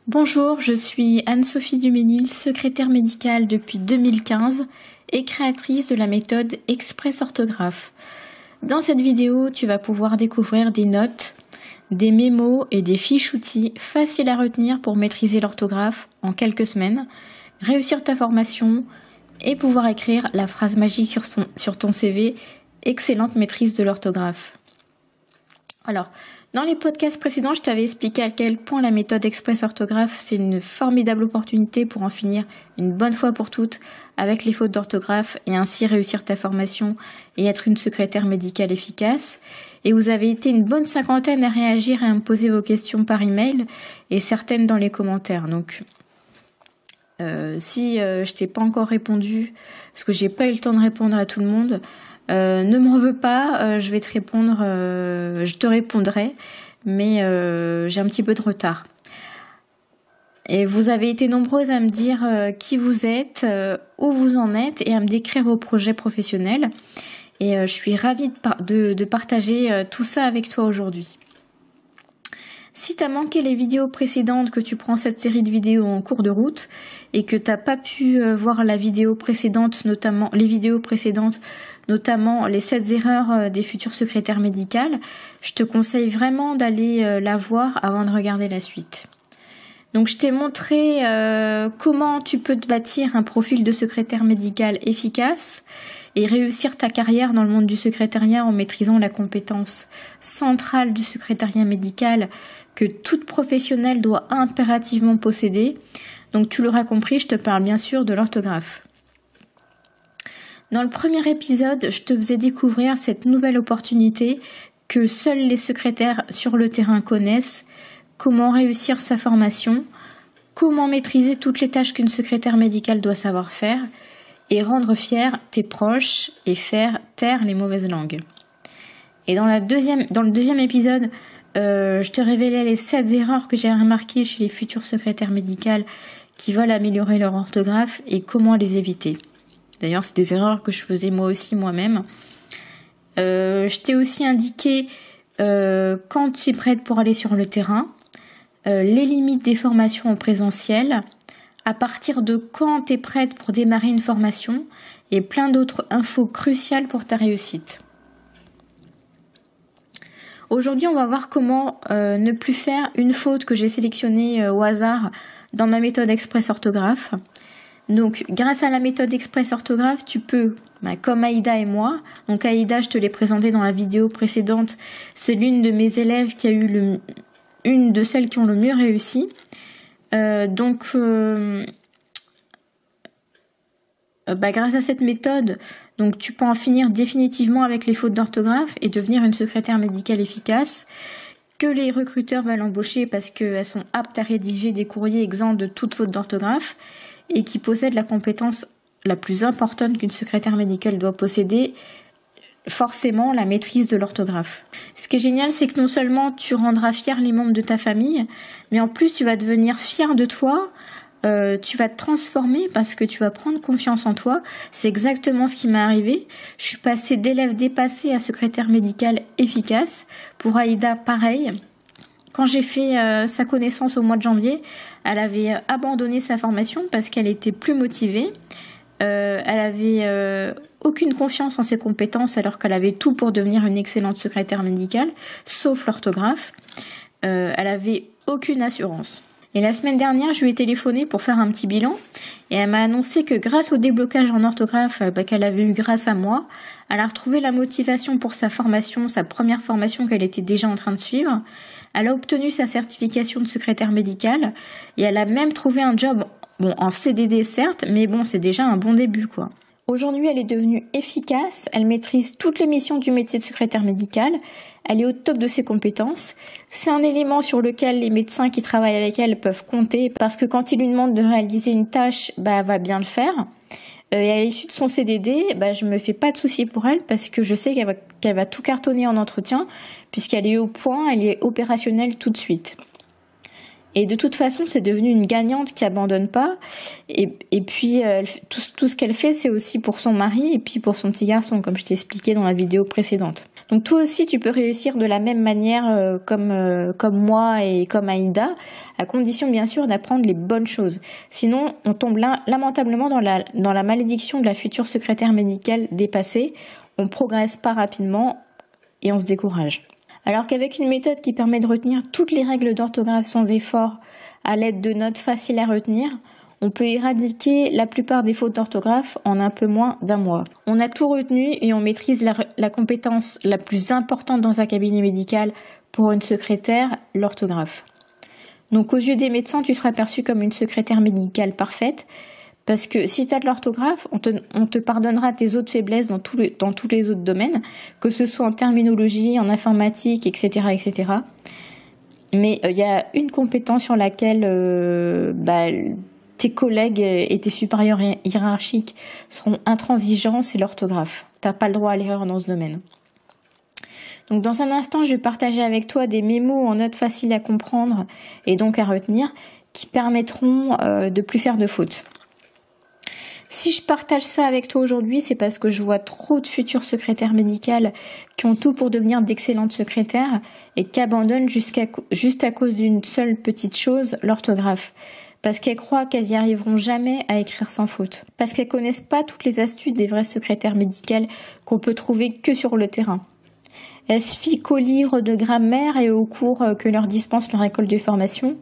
Bonjour, je suis Anne-Sophie Duménil, secrétaire médicale depuis 2015 et créatrice de la méthode Express Orthographe. Dans cette vidéo, tu vas pouvoir découvrir des notes, des mémos et des fiches outils faciles à retenir pour maîtriser l'orthographe en quelques semaines, réussir ta formation et pouvoir écrire la phrase magique sur ton CV, excellente maîtrise de l'orthographe. Alors, dans les podcasts précédents, je t'avais expliqué à quel point la méthode Express Orthographe, c'est une formidable opportunité pour en finir une bonne fois pour toutes avec les fautes d'orthographe et ainsi réussir ta formation et être une secrétaire médicale efficace. Et vous avez été une bonne cinquantaine à réagir et à me poser vos questions par email et certaines dans les commentaires. Donc, si je t'ai pas encore répondu, parce que j'ai pas eu le temps de répondre à tout le monde, ne m'en veux pas, je vais te répondre, je te répondrai, mais j'ai un petit peu de retard. Et vous avez été nombreuses à me dire qui vous êtes, où vous en êtes et à me décrire vos projets professionnels. Et je suis ravie de partager tout ça avec toi aujourd'hui. Si tu as manqué les vidéos précédentes, que tu prends cette série de vidéos en cours de route et que tu n'as pas pu voir les vidéos précédentes, notamment les 7 erreurs des futures secrétaires médicales, je te conseille vraiment d'aller la voir avant de regarder la suite. Donc je t'ai montré comment tu peux te bâtir un profil de secrétaire médical efficace et réussir ta carrière dans le monde du secrétariat en maîtrisant la compétence centrale du secrétariat médical que toute professionnelle doit impérativement posséder. Donc tu l'auras compris, je te parle bien sûr de l'orthographe. Dans le premier épisode, je te faisais découvrir cette nouvelle opportunité que seuls les secrétaires sur le terrain connaissent, comment réussir sa formation, comment maîtriser toutes les tâches qu'une secrétaire médicale doit savoir faire et rendre fiers tes proches et faire taire les mauvaises langues. Et dans le deuxième épisode, je te révélais les 7 erreurs que j'ai remarquées chez les futures secrétaires médicales qui veulent améliorer leur orthographe et comment les éviter. D'ailleurs, c'est des erreurs que je faisais moi-même. Je t'ai aussi indiqué quand tu es prête pour aller sur le terrain, les limites des formations en présentiel, à partir de quand tu es prête pour démarrer une formation et plein d'autres infos cruciales pour ta réussite. Aujourd'hui, on va voir comment ne plus faire une faute que j'ai sélectionnée au hasard dans ma méthode Express Orthographe. Donc, grâce à la méthode Express Orthographe, tu peux, comme Aïda et moi, donc Aïda, je te l'ai présentée dans la vidéo précédente, c'est l'une de mes élèves qui a eu une de celles qui ont le mieux réussi. Grâce à cette méthode, donc tu peux en finir définitivement avec les fautes d'orthographe et devenir une secrétaire médicale efficace que les recruteurs veulent embaucher parce qu'elles sont aptes à rédiger des courriers exempts de toute faute d'orthographe et qui possèdent la compétence la plus importante qu'une secrétaire médicale doit posséder, forcément la maîtrise de l'orthographe. Ce qui est génial, c'est que non seulement tu rendras fiers les membres de ta famille, mais en plus tu vas devenir fier de toi, tu vas te transformer parce que tu vas prendre confiance en toi. C'est exactement ce qui m'est arrivé. Je suis passée d'élève dépassée à secrétaire médicale efficace. Pour Aïda, pareil. Quand j'ai fait sa connaissance au mois de janvier, elle avait abandonné sa formation parce qu'elle était plus motivée. Elle avait aucune confiance en ses compétences alors qu'elle avait tout pour devenir une excellente secrétaire médicale, sauf l'orthographe. Elle avait aucune assurance. Et la semaine dernière, je lui ai téléphoné pour faire un petit bilan et elle m'a annoncé que grâce au déblocage en orthographe qu'elle avait eu grâce à moi, elle a retrouvé la motivation pour sa formation, sa première formation qu'elle était déjà en train de suivre. Elle a obtenu sa certification de secrétaire médicale et elle a même trouvé un job, en CDD certes, mais c'est déjà un bon début quoi. Aujourd'hui, elle est devenue efficace, elle maîtrise toutes les missions du métier de secrétaire médicale, elle est au top de ses compétences. C'est un élément sur lequel les médecins qui travaillent avec elle peuvent compter parce que quand ils lui demandent de réaliser une tâche, elle va bien le faire. Et à l'issue de son CDD, je me fais pas de soucis pour elle parce que je sais qu'elle va tout cartonner en entretien puisqu'elle est au point, elle est opérationnelle tout de suite. Et de toute façon, c'est devenu une gagnante qui abandonne pas. Et puis, tout ce qu'elle fait, c'est aussi pour son mari et puis pour son petit garçon, comme je t'ai expliqué dans la vidéo précédente. Donc toi aussi, tu peux réussir de la même manière comme moi et comme Aïda, à condition bien sûr d'apprendre les bonnes choses. Sinon, on tombe lamentablement dans la malédiction de la future secrétaire médicale dépassée. On progresse pas rapidement et on se décourage. Alors qu'avec une méthode qui permet de retenir toutes les règles d'orthographe sans effort, à l'aide de notes faciles à retenir, on peut éradiquer la plupart des fautes d'orthographe en un peu moins d'un mois. On a tout retenu et on maîtrise la compétence la plus importante dans un cabinet médical pour une secrétaire, l'orthographe. Donc aux yeux des médecins, tu seras perçue comme une secrétaire médicale parfaite, parce que si tu as de l'orthographe, on te pardonnera tes autres faiblesses dans tous les autres domaines, que ce soit en terminologie, en informatique, etc. etc. Mais il y a une compétence sur laquelle tes collègues et tes supérieurs hiérarchiques seront intransigeants, c'est l'orthographe. T'as pas le droit à l'erreur dans ce domaine. Donc dans un instant, je vais partager avec toi des mémos en notes faciles à comprendre et donc à retenir, qui permettront de plus faire de fautes. Si je partage ça avec toi aujourd'hui, c'est parce que je vois trop de futures secrétaires médicales qui ont tout pour devenir d'excellentes secrétaires et qui abandonnent juste à cause d'une seule petite chose, l'orthographe. Parce qu'elles croient qu'elles y arriveront jamais à écrire sans faute. Parce qu'elles connaissent pas toutes les astuces des vraies secrétaires médicales qu'on peut trouver que sur le terrain. Elles se fient qu'aux livres de grammaire et aux cours que leur dispense leur école de formation,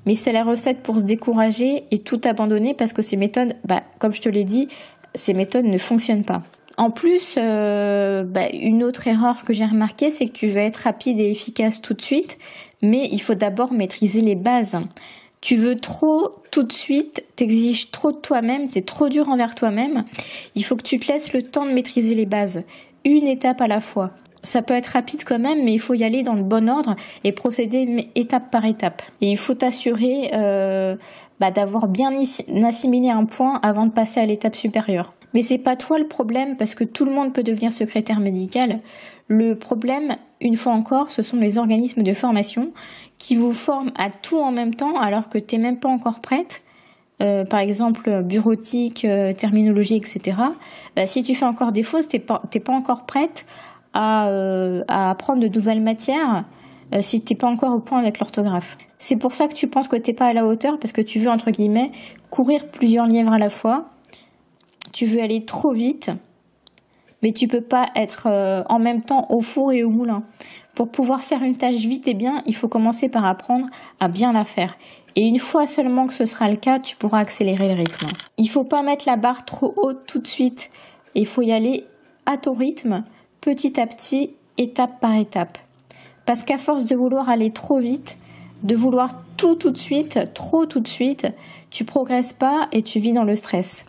mais c'est la recette pour se décourager et tout abandonner parce que ces méthodes, comme je te l'ai dit, ces méthodes ne fonctionnent pas. En plus, une autre erreur que j'ai remarquée, c'est que tu veux être rapide et efficace tout de suite, mais il faut d'abord maîtriser les bases. Tu veux trop tout de suite, t'exiges trop de toi-même, t'es trop dur envers toi-même. Il faut que tu te laisses le temps de maîtriser les bases, une étape à la fois. Ça peut être rapide quand même, mais il faut y aller dans le bon ordre et procéder étape par étape. Et il faut t'assurer d'avoir bien assimilé un point avant de passer à l'étape supérieure. Mais c'est pas toi le problème, parce que tout le monde peut devenir secrétaire médical. Le problème, une fois encore, ce sont les organismes de formation qui vous forment à tout en même temps alors que t'es même pas encore prête. Par exemple, bureautique, terminologie, etc. Si tu fais encore des fausses, t'es pas encore prête à apprendre de nouvelles matières si t'es pas encore au point avec l'orthographe. C'est pour ça que tu penses que t'es pas à la hauteur, parce que tu veux, entre guillemets, courir plusieurs lièvres à la fois. Tu veux aller trop vite, mais tu peux pas être en même temps au four et au moulin. Pour pouvoir faire une tâche vite et bien, il faut commencer par apprendre à bien la faire. Et une fois seulement que ce sera le cas, tu pourras accélérer le rythme. Il faut pas mettre la barre trop haute tout de suite. Il faut y aller à ton rythme, petit à petit, étape par étape. Parce qu'à force de vouloir aller trop vite, de vouloir tout de suite, trop tout de suite, tu progresses pas et tu vis dans le stress.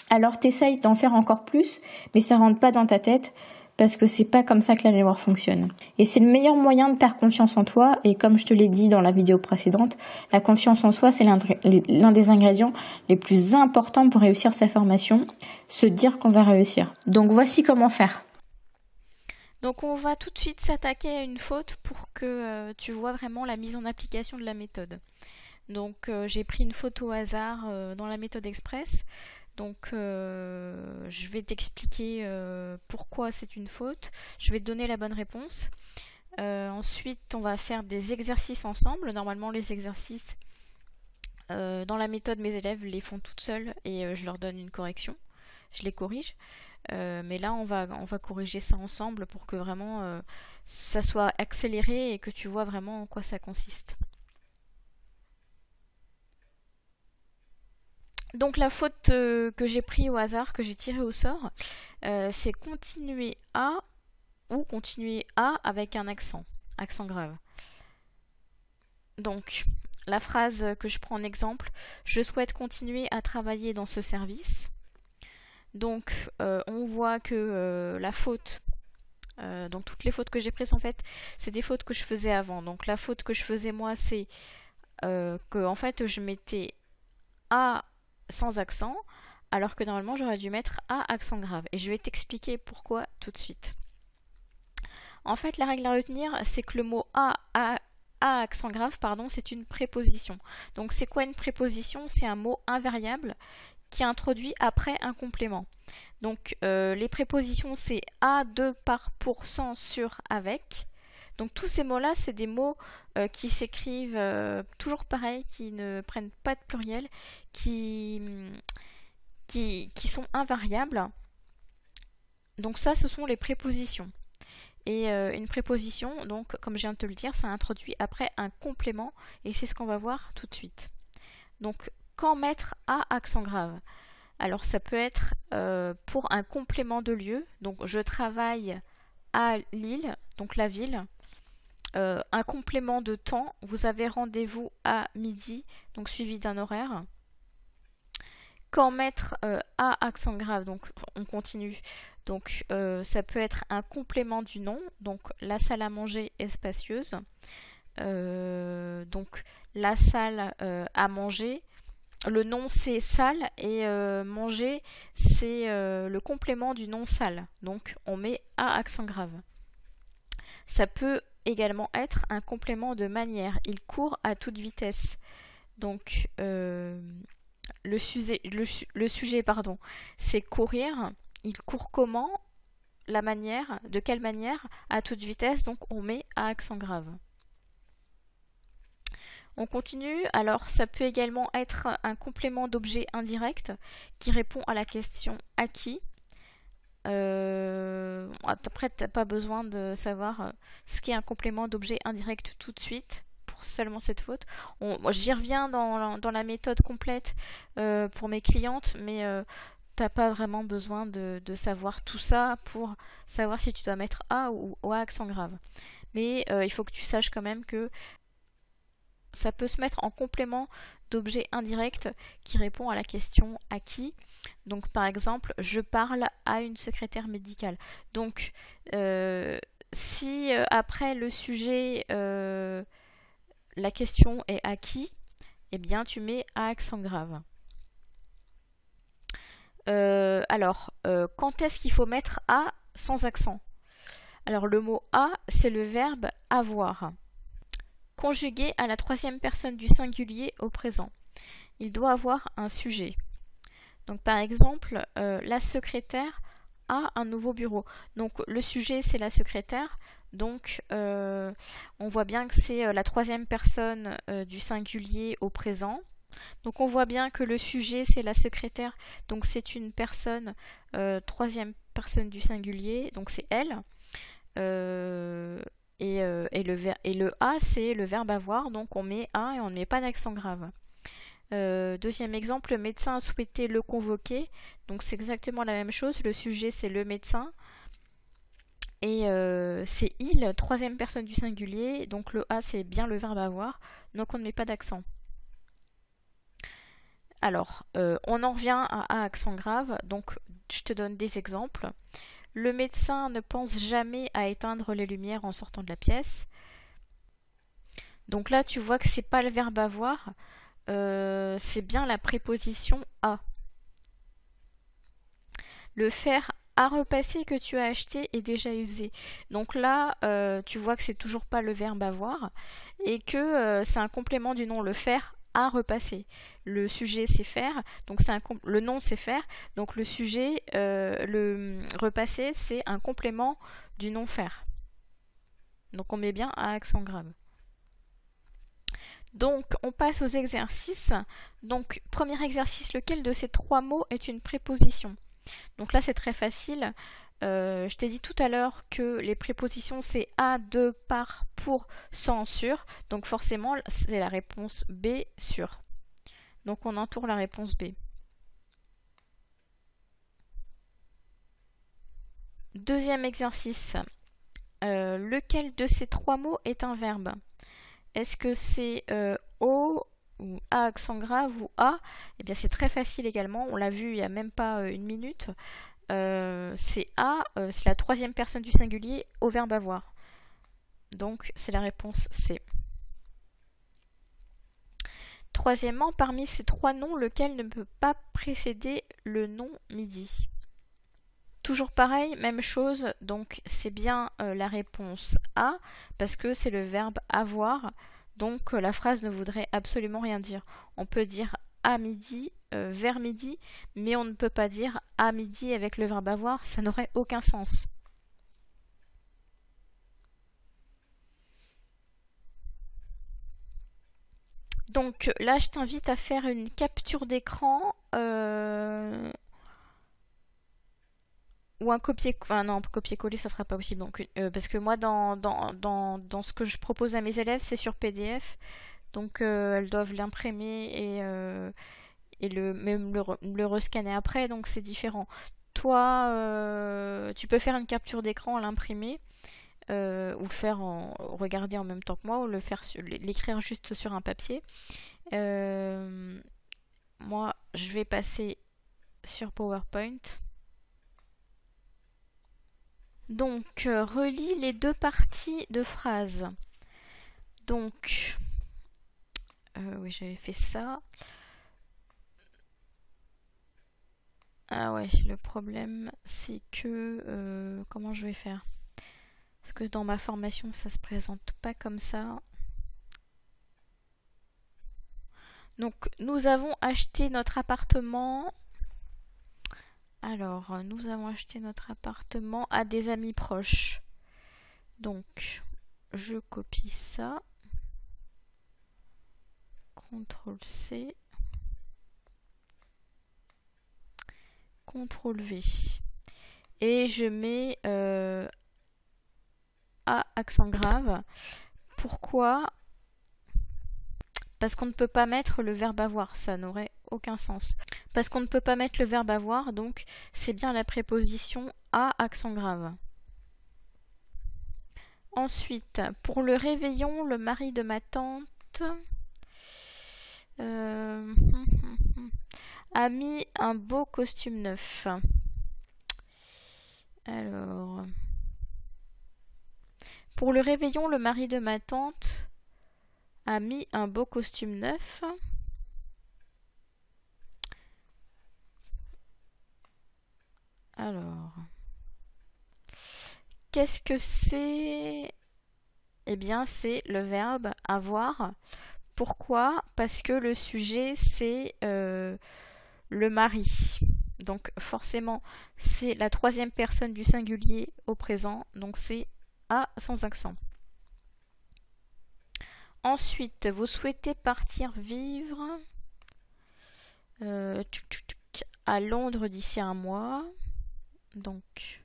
Alors t'essayes d'en faire encore plus, mais ça rentre pas dans ta tête, parce que c'est pas comme ça que la mémoire fonctionne. Et c'est le meilleur moyen de faire confiance en toi, et comme je te l'ai dit dans la vidéo précédente, la confiance en soi, c'est l'un des ingrédients les plus importants pour réussir sa formation, se dire qu'on va réussir. Donc voici comment faire. Donc on va tout de suite s'attaquer à une faute pour que tu vois vraiment la mise en application de la méthode. Donc j'ai pris une faute au hasard dans la méthode express. Donc je vais t'expliquer pourquoi c'est une faute. Je vais te donner la bonne réponse. Ensuite on va faire des exercices ensemble. Normalement les exercices dans la méthode, mes élèves les font toutes seules et je leur donne une correction. Je les corrige. Mais là on va corriger ça ensemble pour que vraiment ça soit accéléré et que tu vois vraiment en quoi ça consiste. Donc la faute que j'ai prise au hasard, que j'ai tirée au sort, c'est continuer à ou continuer à avec un accent grave. Donc la phrase que je prends en exemple, je souhaite continuer à travailler dans ce service. Donc on voit que la faute, donc toutes les fautes que j'ai prises en fait, c'est des fautes que je faisais avant. Donc la faute que je faisais moi, c'est que en fait je mettais A sans accent, alors que normalement j'aurais dû mettre A accent grave. Et je vais t'expliquer pourquoi tout de suite. En fait la règle à retenir, c'est que le mot A accent grave, c'est une préposition. Donc c'est quoi une préposition? C'est un mot invariable qui est introduit après un complément. Donc les prépositions c'est à, de, par, pour, sans, sur, avec. Donc tous ces mots-là, c'est des mots qui s'écrivent toujours pareil, qui ne prennent pas de pluriel, qui sont invariables. Donc ça, ce sont les prépositions. Et une préposition, donc comme je viens de te le dire, ça introduit après un complément, et c'est ce qu'on va voir tout de suite. Donc quand mettre à accent grave? Alors ça peut être pour un complément de lieu, donc je travaille à Lille, donc la ville. Un complément de temps, vous avez rendez-vous à midi, donc suivi d'un horaire. Quand mettre à accent grave, donc on continue. Donc ça peut être un complément du nom, donc la salle à manger est spacieuse. Donc la salle à manger, le nom c'est salle et manger c'est le complément du nom salle. Donc on met à accent grave. Ça peut également être un complément de manière. Il court à toute vitesse. Donc le sujet pardon, c'est courir. Il court comment? La manière, de quelle manière? À toute vitesse, donc on met à accent grave. On continue, alors ça peut également être un complément d'objet indirect qui répond à la question à qui. Après, tu n'as pas besoin de savoir ce qu'est un complément d'objet indirect tout de suite pour seulement cette faute. J'y reviens dans la méthode complète pour mes clientes, mais t'as pas vraiment besoin de savoir tout ça pour savoir si tu dois mettre A ou A accent grave. Mais il faut que tu saches quand même que ça peut se mettre en complément d'objet indirect qui répond à la question à qui. Donc par exemple, je parle à une secrétaire médicale. Donc si après le sujet, la question est à qui, eh bien tu mets à accent grave. Quand est-ce qu'il faut mettre à sans accent? Alors le mot à, c'est le verbe avoir. Conjugué à la troisième personne du singulier au présent. Il doit avoir un sujet. Donc par exemple, la secrétaire a un nouveau bureau. Donc le sujet c'est la secrétaire. Donc on voit bien que c'est la troisième personne du singulier au présent. Donc on voit bien que le sujet c'est la secrétaire. Donc c'est une personne, troisième personne du singulier. Donc c'est elle. Et le A c'est le verbe avoir, donc on met A et on ne met pas d'accent grave. Deuxième exemple, le médecin a souhaité le convoquer, donc c'est exactement la même chose, le sujet c'est le médecin et c'est il, troisième personne du singulier, donc le A c'est bien le verbe avoir, donc on ne met pas d'accent. Alors, on en revient à A accent grave, donc je te donne des exemples. Le médecin ne pense jamais à éteindre les lumières en sortant de la pièce. Donc là, tu vois que c'est pas le verbe avoir, c'est bien la préposition à. Le fer à repasser que tu as acheté est déjà usé. Donc là, tu vois que c'est toujours pas le verbe avoir et que c'est un complément du nom le fer à repasser. Le sujet c'est faire, donc le nom c'est faire, donc le sujet, le repasser c'est un complément du nom faire. Donc on met bien à accent grave. Donc on passe aux exercices. Donc premier exercice, lequel de ces trois mots est une préposition? Donc là c'est très facile. Je t'ai dit tout à l'heure que les prépositions c'est à, de, par, pour, sans, sur. Donc forcément c'est la réponse B, sur. Donc on entoure la réponse B. Deuxième exercice. Lequel de ces trois mots est un verbe? Est-ce que c'est O ou A accent grave ou A? Eh bien c'est très facile également, on l'a vu il n'y a même pas une minute. C'est A, c'est la troisième personne du singulier au verbe avoir. Donc c'est la réponse C. Troisièmement, parmi ces trois noms, lequel ne peut pas précéder le nom midi? Toujours pareil, même chose, donc c'est bien la réponse A, parce que c'est le verbe avoir, donc la phrase ne voudrait absolument rien dire. On peut dire à midi, vers midi, mais on ne peut pas dire à midi avec le verbe avoir, ça n'aurait aucun sens. Donc là, je t'invite à faire une capture d'écran ou un copier-coller. Enfin, non, copier-coller, ça sera pas possible. Donc, parce que moi, dans ce que je propose à mes élèves, c'est sur PDF. Donc, elles doivent l'imprimer et même le rescanner après. Donc, c'est différent. Toi, tu peux faire une capture d'écran, l'imprimer. Ou le faire regarder en même temps que moi, ou l'écrire juste sur un papier. Moi, je vais passer sur PowerPoint. Donc, relis les deux parties de phrase. Donc, oui, j'avais fait ça. Ah ouais, le problème, c'est que... comment je vais faire? Parce que dans ma formation, ça se présente pas comme ça. Donc, nous avons acheté notre appartement. Alors, nous avons acheté notre appartement à des amis proches. Donc, je copie ça. CTRL-C. CTRL-V. Et je mets A accent grave. Pourquoi? Parce qu'on ne peut pas mettre le verbe avoir, ça n'aurait aucun sens. Parce qu'on ne peut pas mettre le verbe avoir, donc c'est bien la préposition A accent grave. Ensuite, pour le réveillon, le mari de ma tante a mis un beau costume neuf. Alors, pour le réveillon, le mari de ma tante a mis un beau costume neuf. Alors, qu'est-ce que c'est? Eh bien, c'est le verbe avoir. Pourquoi? Parce que le sujet, c'est le mari. Donc, forcément, c'est la troisième personne du singulier au présent. Donc, c'est A sans accent. Ensuite, vous souhaitez partir vivre à Londres d'ici un mois. Donc,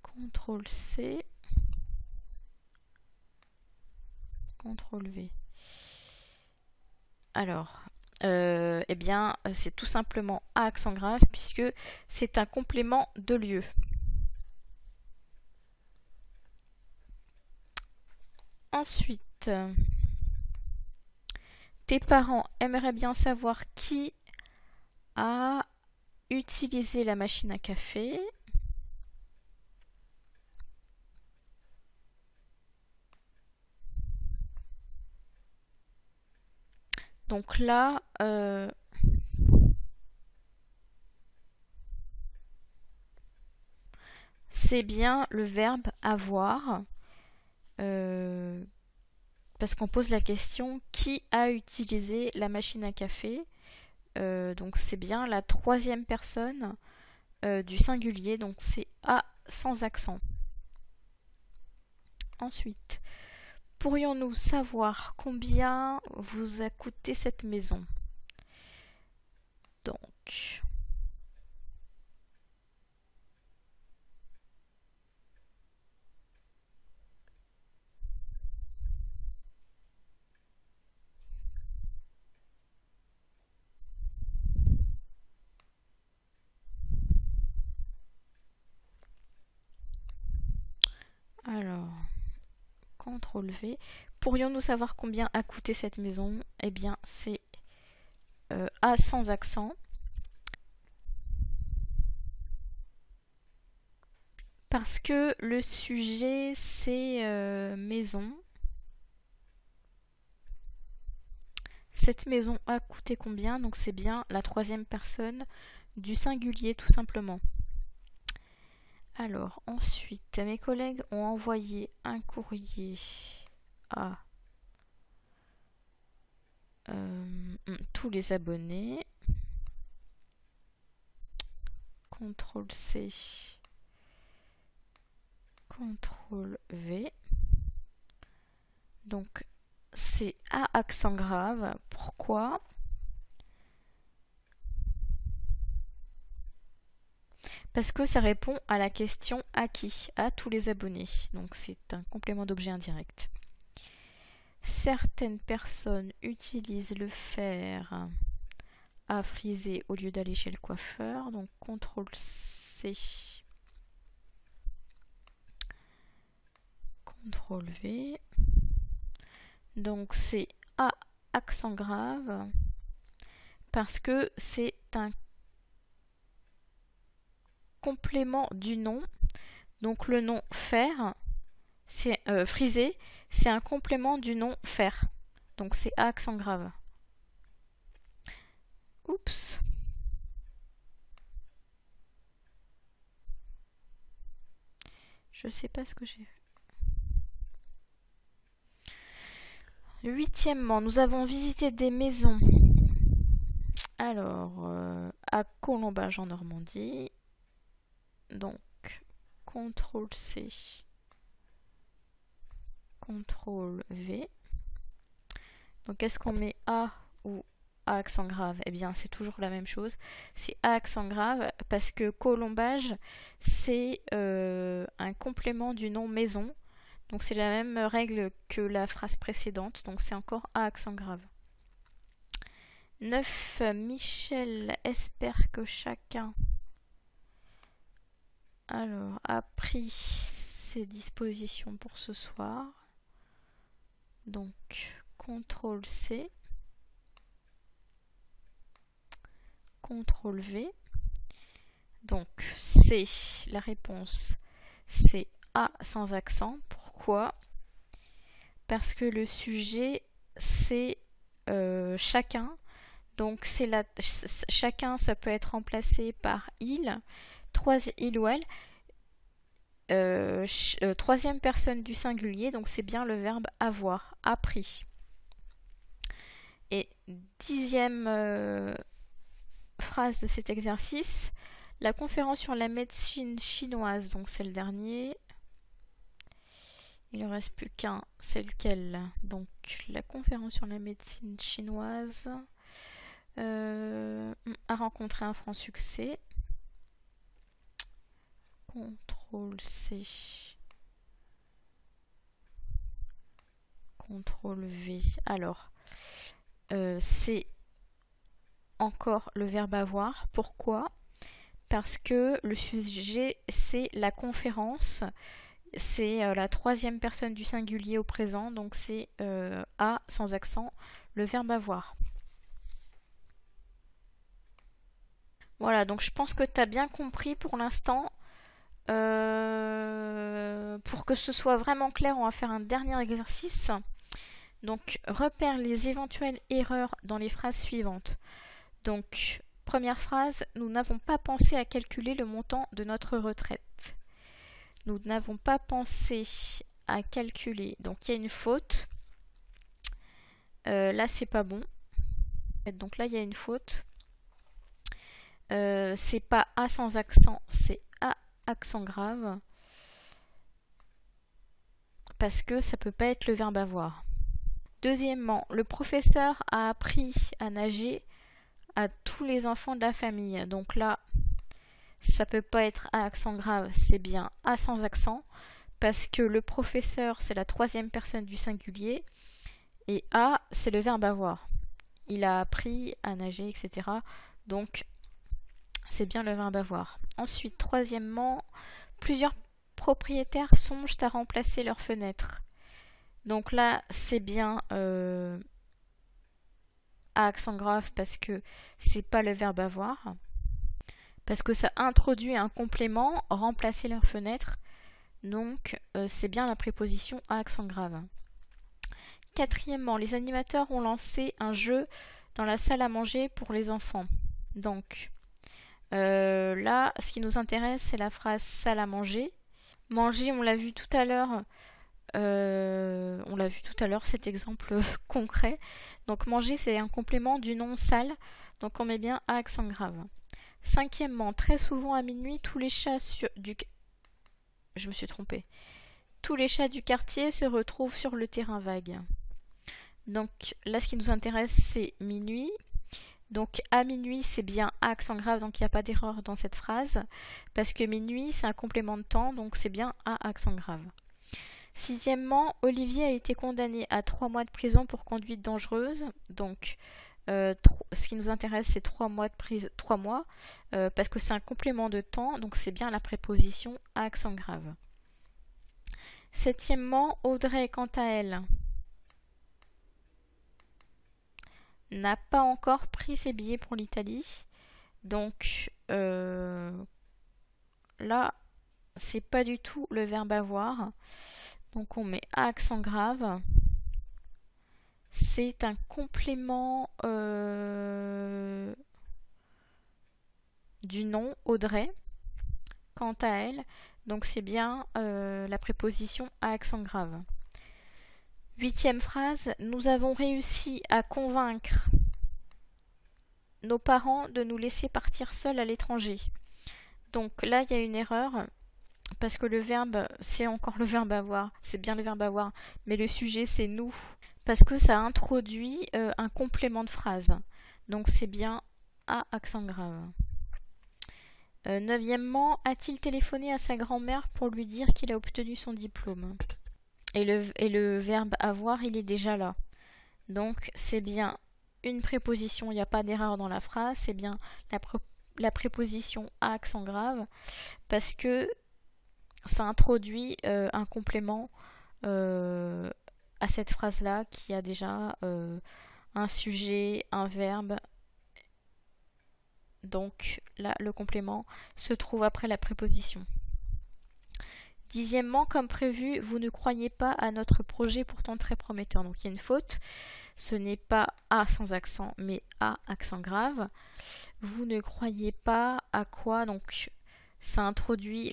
CTRL-C, CTRL-V. Alors, eh bien, c'est tout simplement A accent grave puisque c'est un complément de lieu. Ensuite, tes parents aimeraient bien savoir qui a utilisé la machine à café. Donc là, c'est bien le verbe avoir. Parce qu'on pose la question qui a utilisé la machine à café. Donc c'est bien la troisième personne du singulier, donc c'est A sans accent. Ensuite, pourrions-nous savoir combien vous a coûté cette maison? Donc, alors, CTRL-V. Pourrions-nous savoir combien a coûté cette maison? Eh bien, c'est A sans accent. Parce que le sujet, c'est maison. Cette maison a coûté combien? Donc c'est bien la troisième personne du singulier tout simplement. Alors ensuite, mes collègues ont envoyé un courrier à tous les abonnés. CTRL-C, CTRL-V. Donc, c'est A accent grave. Pourquoi? Parce que ça répond à la question à qui? À tous les abonnés. Donc, c'est un complément d'objet indirect. Certaines personnes utilisent le fer à friser au lieu d'aller chez le coiffeur. Donc, CTRL-C, CTRL-V. Donc, c'est A accent grave parce que c'est un complément du nom. Donc, le nom fer, c'est frisé, c'est un complément du nom fer. Donc, c'est A accent grave. Oups. Je sais pas ce que j'ai fait. Huitièmement, nous avons visité des maisons. Alors, à Colombage en Normandie. Donc, CTRL-C, CTRL-V. Donc, est-ce qu'on met A ou A accent grave? Eh bien, c'est toujours la même chose. C'est A accent grave parce que Colombage, c'est un complément du nom maison. Donc, c'est la même règle que la phrase précédente. Donc, c'est encore A accent grave. 9. Michel espère que chacun a pris ses dispositions pour ce soir. Donc, CTRL-C, CTRL-V. Donc, c'est la réponse, c'est A sans accent. Pourquoi? Parce que le sujet, c'est chacun. Donc, c'est chacun, ça peut être remplacé par il, il ou elle. Troisième personne du singulier, donc c'est bien le verbe avoir, appris. Et 10e phrase de cet exercice, la conférence sur la médecine chinoise, donc c'est le dernier. Il ne reste plus qu'un, c'est lequel? Donc la conférence sur la médecine chinoise a rencontré un franc succès. CTRL-C, CTRL-V. Alors, c'est encore le verbe avoir. Pourquoi? Parce que le sujet, c'est la conférence. C'est la troisième personne du singulier au présent. Donc, c'est A sans accent, le verbe avoir. Voilà, donc je pense que tu as bien compris pour l'instant. Pour que ce soit vraiment clair, on va faire un dernier exercice. Donc, repère les éventuelles erreurs dans les phrases suivantes. Donc, première phrase, nous n'avons pas pensé à calculer le montant de notre retraite. Nous n'avons pas pensé à calculer. Donc, il y a une faute. Là, c'est pas bon. Donc là, il y a une faute. C'est pas A sans accent, c'est A accent grave. Parce que ça peut pas être le verbe avoir. Deuxièmement, le professeur a appris à nager à tous les enfants de la famille. Donc là, ça peut pas être A accent grave, c'est bien A sans accent. Parce que le professeur, c'est la troisième personne du singulier. Et A, c'est le verbe avoir. Il a appris à nager, etc. Donc, c'est bien le verbe avoir. Ensuite, troisièmement, plusieurs propriétaires songent à remplacer leurs fenêtres. Donc là, c'est bien A accent grave parce que c'est pas le verbe avoir. Parce que ça introduit un complément, remplacer leurs fenêtres. Donc, c'est bien la préposition à accent grave. Quatrièmement, les animateurs ont lancé un jeu dans la salle à manger pour les enfants. Donc, là, ce qui nous intéresse, c'est la phrase salle à manger. Manger, on l'a vu tout à l'heure, on l'a vu tout à l'heure, cet exemple concret. Donc manger, c'est un complément du nom sale, donc on met bien A accent grave. Cinquièmement, très souvent à minuit, tous les chats Je me suis trompée. Tous les chats du quartier se retrouvent sur le terrain vague. Donc là, ce qui nous intéresse, c'est minuit. Donc à minuit, c'est bien A accent grave, donc il n'y a pas d'erreur dans cette phrase, parce que minuit, c'est un complément de temps, donc c'est bien A accent grave. Sixièmement, Olivier a été condamné à 3 mois de prison pour conduite dangereuse. Donc, ce qui nous intéresse, c'est 3 mois de prison, 3 mois, parce que c'est un complément de temps, donc c'est bien la préposition à accent grave. Septièmement, Audrey, quant à elle, n'a pas encore pris ses billets pour l'Italie. Donc, là, c'est pas du tout le verbe avoir. Donc on met A accent grave. C'est un complément du nom Audrey, quant à elle. Donc c'est bien la préposition à accent grave. Huitième phrase, nous avons réussi à convaincre nos parents de nous laisser partir seuls à l'étranger. Donc là, il y a une erreur. Parce que le verbe, c'est encore le verbe avoir, c'est bien le verbe avoir, mais le sujet c'est nous, parce que ça introduit un complément de phrase. Donc c'est bien A accent grave. Neuvièmement, a-t-il téléphoné à sa grand-mère pour lui dire qu'il a obtenu son diplôme? Et le verbe avoir, il est déjà là. Donc c'est bien une préposition, il n'y a pas d'erreur dans la phrase, c'est bien la préposition A accent grave, parce que ça introduit un complément à cette phrase-là qui a déjà un sujet, un verbe. Donc là, le complément se trouve après la préposition. Dixièmement, comme prévu, vous ne croyez pas à notre projet pourtant très prometteur. Donc il y a une faute. Ce n'est pas A sans accent, mais A accent grave. Vous ne croyez pas à quoi? Donc ça introduit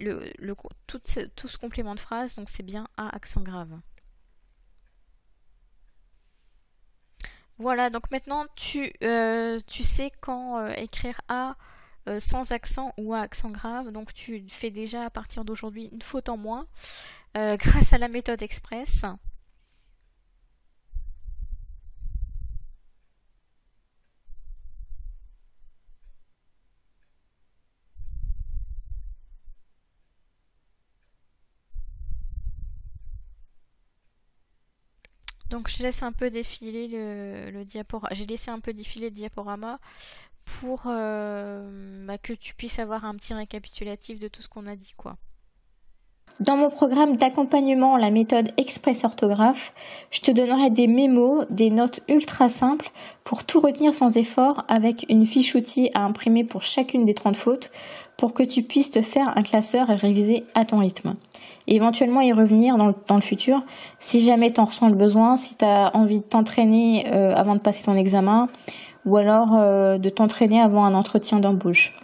tout ce complément de phrase, donc c'est bien A accent grave. Voilà, donc maintenant tu sais quand écrire A sans accent ou A accent grave, donc tu fais déjà à partir d'aujourd'hui une faute en moins grâce à la méthode express. Donc je laisse un peu défiler le diaporama. J'ai laissé un peu défiler le diaporama pour que tu puisses avoir un petit récapitulatif de tout ce qu'on a dit, quoi. Dans mon programme d'accompagnement, la méthode Express Orthographe, je te donnerai des mémos, des notes ultra simples pour tout retenir sans effort avec une fiche outil à imprimer pour chacune des 30 fautes pour que tu puisses te faire un classeur et réviser à ton rythme. Et éventuellement y revenir dans le futur si jamais tu en ressens le besoin, si tu as envie de t'entraîner avant de passer ton examen ou alors de t'entraîner avant un entretien d'embauche.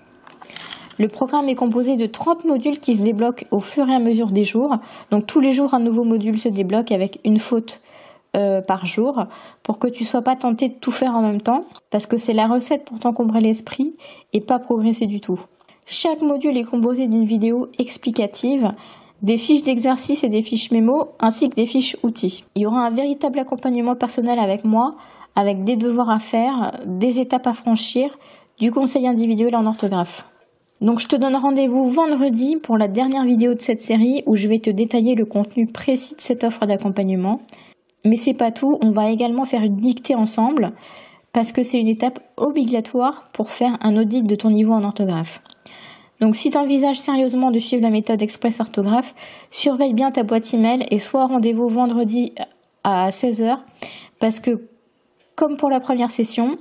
Le programme est composé de 30 modules qui se débloquent au fur et à mesure des jours. Donc tous les jours, un nouveau module se débloque avec une faute par jour pour que tu sois pas tenté de tout faire en même temps parce que c'est la recette pour t'encombrer l'esprit et pas progresser du tout. Chaque module est composé d'une vidéo explicative, des fiches d'exercice et des fiches mémo ainsi que des fiches outils. Il y aura un véritable accompagnement personnel avec moi, avec des devoirs à faire, des étapes à franchir, du conseil individuel en orthographe. Donc je te donne rendez-vous vendredi pour la dernière vidéo de cette série où je vais te détailler le contenu précis de cette offre d'accompagnement. Mais c'est pas tout, on va également faire une dictée ensemble parce que c'est une étape obligatoire pour faire un audit de ton niveau en orthographe. Donc si tu envisages sérieusement de suivre la méthode Express Orthographe, surveille bien ta boîte email et sois au rendez-vous vendredi à 16h parce que comme pour la première session,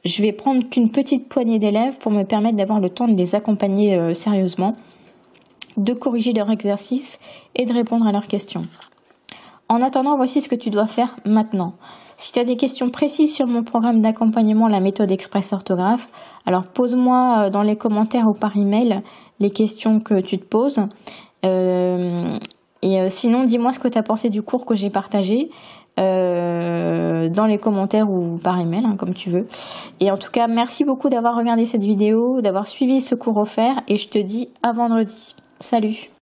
je vais prendre qu'une petite poignée d'élèves pour me permettre d'avoir le temps de les accompagner sérieusement, de corriger leurs exercices et de répondre à leurs questions. En attendant, voici ce que tu dois faire maintenant. Si tu as des questions précises sur mon programme d'accompagnement, la méthode Express Orthographe, alors pose-moi dans les commentaires ou par email les questions que tu te poses. Et Sinon, dis-moi ce que tu as pensé du cours que j'ai partagé dans les commentaires ou par email, hein, comme tu veux. Et en tout cas, merci beaucoup d'avoir regardé cette vidéo, d'avoir suivi ce cours offert et je te dis à vendredi. Salut!